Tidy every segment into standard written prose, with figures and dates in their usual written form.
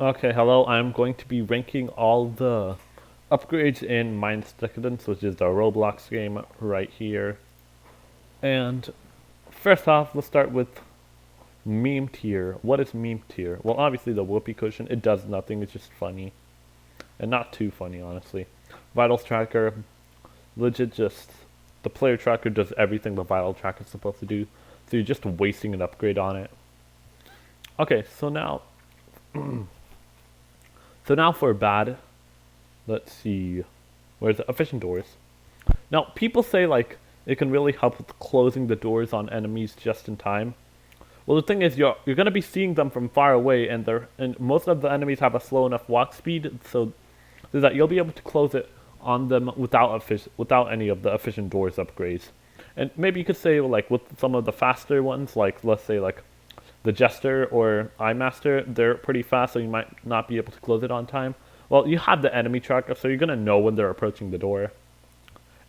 Okay, hello. I'm going to be ranking all the upgrades in Decendance, which is the Roblox game right here. And first off, let's start with meme tier. What is meme tier? Well, obviously the whoopee cushion. It does nothing. It's just funny, and not too funny, honestly. Vitals tracker, legit. Just the player tracker does everything the vital tracker is supposed to do. So you're just wasting an upgrade on it. Okay, so now for bad. Let's see. Where's the efficient doors? Now, people say like it can really help with closing the doors on enemies just in time. Well, the thing is, you're gonna be seeing them from far away, and most of the enemies have a slow enough walk speed, so that you'll be able to close it on them without any of the efficient doors upgrades. And maybe you could say like with some of the faster ones, like let's say like the Jester or iMaster, they're pretty fast, so you might not be able to close it on time. Well, you have the enemy tracker, so you're gonna know when they're approaching the door.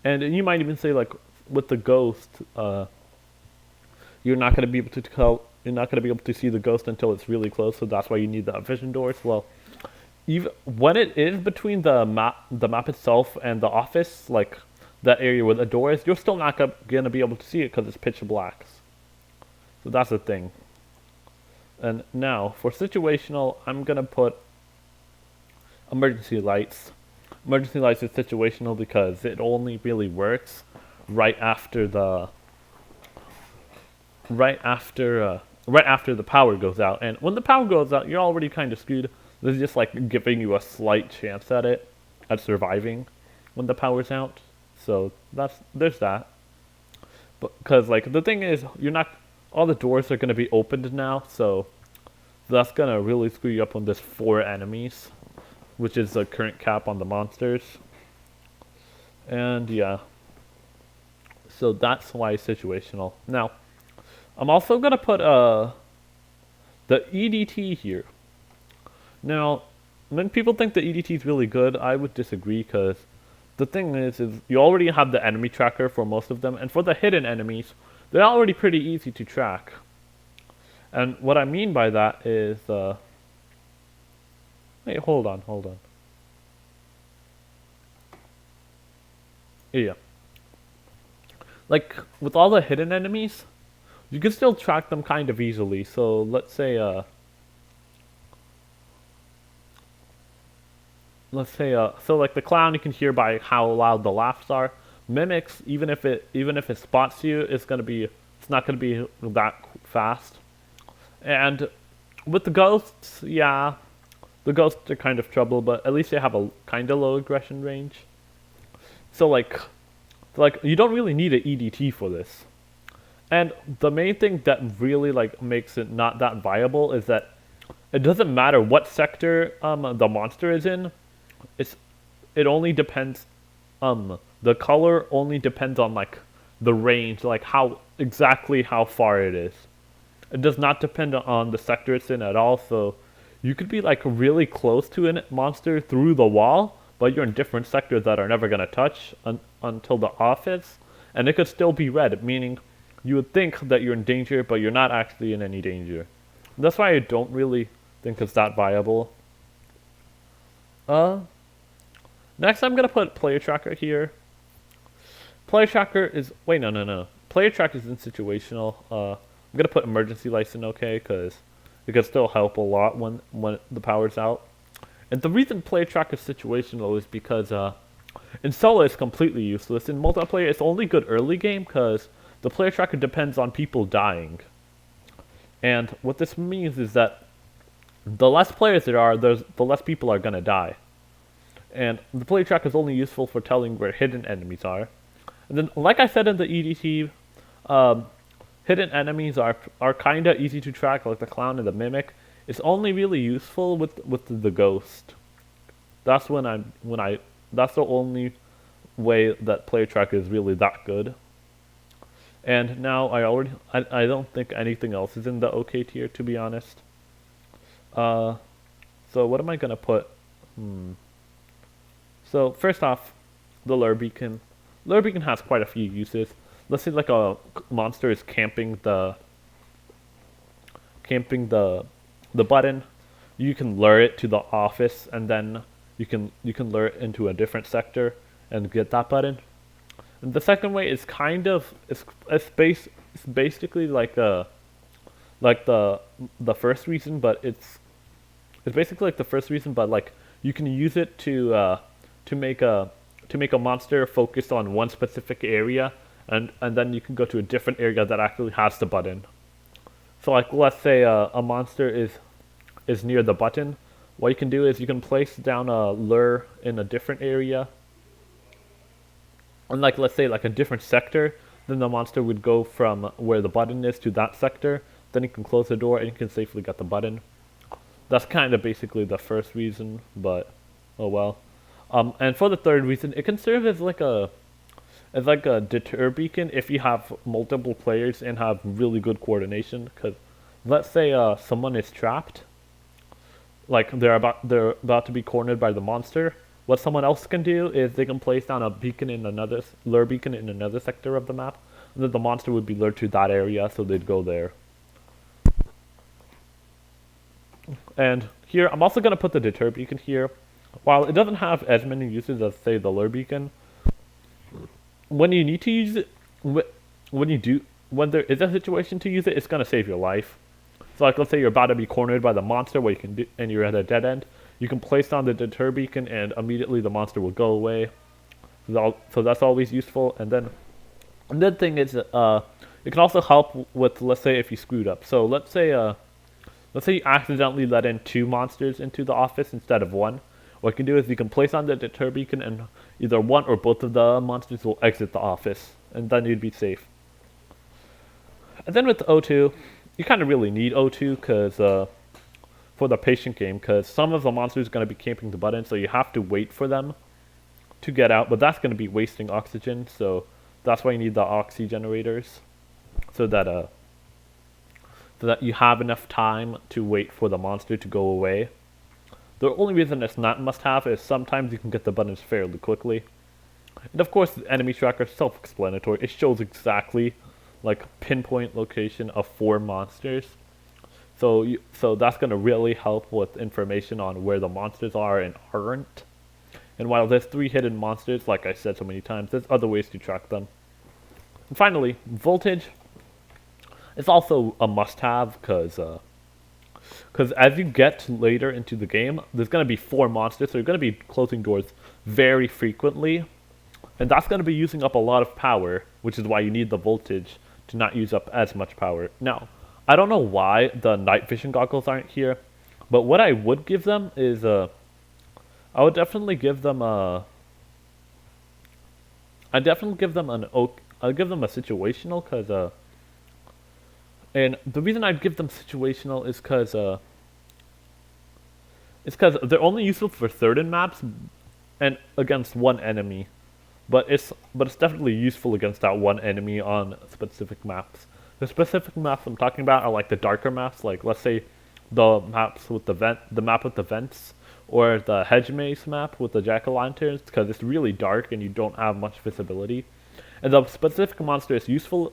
And you might even say like with the ghost, you're not gonna be able to tell. You're not gonna be able to see the ghost until it's really close. So that's why you need the vision doors. Well, even when it is between the map itself and the office, like that area where the door is, you're still not gonna be able to see it because it's pitch black. So that's the thing. And now for situational, I'm gonna put emergency lights. Emergency lights is situational because it only really works right after the right after right after the power goes out. And when the power goes out, you're already kind of screwed. This is just like giving you a slight chance at surviving when the power's out. So there's that. But because like the thing is, you're not all the doors are gonna be opened now, so that's gonna really screw you up when there's 4 enemies, which is the current cap on the monsters. And yeah, so that's why it's situational. Now, I'm also gonna put the EDT here. Now, when people think the EDT is really good, I would disagree because the thing is you already have the enemy tracker for most of them, and for the hidden enemies, they're already pretty easy to track. And what I mean by that is, wait, hold on. Yeah, like with all the hidden enemies, you can still track them kind of easily. So so like the clown, you can hear by how loud the laughs are. Mimics, even if it spots you, it's not gonna be that fast. And with the ghosts, yeah, the ghosts are kind of trouble, but at least they have a kind of low aggression range. So like you don't really need an EDT for this. And the main thing that really like makes it not that viable is that it doesn't matter what sector the monster is in. It's it only depends the color only depends on like the range, like how far it is. It does not depend on the sector it's in at all. So you could be like really close to a monster through the wall, but you're in different sectors that are never gonna touch until the office, and it could still be red, meaning you would think that you're in danger, but you're not actually in any danger. That's why I don't really think it's that viable. Uh, Next I'm gonna put player tracker here. Player tracker is wait no. Player tracker is in situational. I'm gonna put emergency lights in okay because it can still help a lot when the power's out. And the reason player tracker is situational is because in solo it's completely useless. In multiplayer it's only good early game because the player tracker depends on people dying. And what this means is that the less players there are, the less people are gonna die. And the player tracker is only useful for telling where hidden enemies are. And then, like I said in the EDT, hidden enemies are kind of easy to track, like the clown and the mimic. It's only really useful with the ghost. That's that's the only way that player tracker is really that good. And now I don't think anything else is in the OK tier, to be honest. Uh, so what am I gonna put? So first off, the lure beacon. Lure beacon has quite a few uses. Let's say like a monster is camping the button. you can lure it to the office, and then you can lure it into a different sector and get that button. And the second way is kind of it's basically like the first reason, but it's basically like the first reason, but like you can use it to make a to make a monster focus on one specific area, and then you can go to a different area that actually has the button. So like let's say a monster is near the button. What you can do is you can place down a lure in a different area, and like let's say like a different sector. Then the monster would go from where the button is to that sector. Then you can close the door and you can safely get the button. That's kind of basically the first reason, but oh well. And for the third reason, it can serve as like a deter beacon if you have multiple players and have really good coordination. Because let's say someone is trapped, like they're about to be cornered by the monster. What someone else can do is they can place down a beacon in another lure beacon in another sector of the map, and then the monster would be lured to that area, so they'd go there. And here, I'm also gonna put the deter beacon here. While it doesn't have as many uses as say the lure beacon, when you need to use it, when there is a situation to use it, it's gonna save your life. So like let's say you're about to be cornered by the monster where you can and you're at a dead end, you can place down the deter beacon and immediately the monster will go away. So that's always useful. And then thing is it can also help with, let's say, if you screwed up. So let's say you accidentally let in 2 monsters into the office instead of 1. What you can do is you can place on the deter beacon and either one or both of the monsters will exit the office, and then you'd be safe. And then with O2, you kind of really need O2 because for the patient game, because some of the monsters are going to be camping the button, so you have to wait for them to get out, but that's going to be wasting oxygen, so that's why you need the oxy generators, so that you have enough time to wait for the monster to go away. The only reason it's not must-have is sometimes you can get the buttons fairly quickly. And of course, the enemy tracker is self-explanatory. It shows exactly, like, pinpoint location of 4 monsters. So that's going to really help with information on where the monsters are and aren't. And while there's 3 hidden monsters, like I said so many times, there's other ways to track them. And finally, voltage is also a must-have because as you get later into the game, there's going to be 4 monsters, so you're going to be closing doors very frequently. And that's going to be using up a lot of power, which is why you need the voltage to not use up as much power. Now, I don't know why the night vision goggles aren't here, but what I would give them is I would definitely give them a I'd give them a situational, because and the reason I'd give them situational is because they're only useful for certain maps and against one enemy. But it's definitely useful against that one enemy on specific maps. The specific maps I'm talking about are like the darker maps, like let's say the maps with the map with the vents, or the hedge maze map with the jack-o'-lanterns, because it's really dark and you don't have much visibility. And the specific monster is useful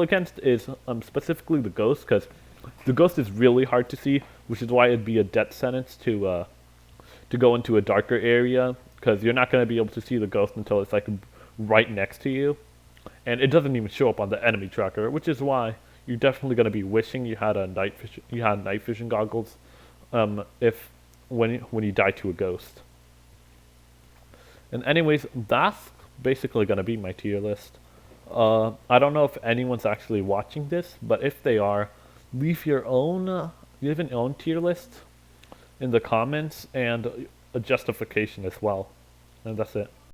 against is specifically the ghost, because the ghost is really hard to see, which is why it'd be a death sentence to go into a darker area, because you're not going to be able to see the ghost until it's like right next to you, and it doesn't even show up on the enemy tracker, which is why you're definitely going to be wishing you had night vision goggles, if when you die to a ghost. And anyways, that's basically going to be my tier list. I don't know if anyone's actually watching this, but if they are, leave your own tier list in the comments and a justification as well. And that's it.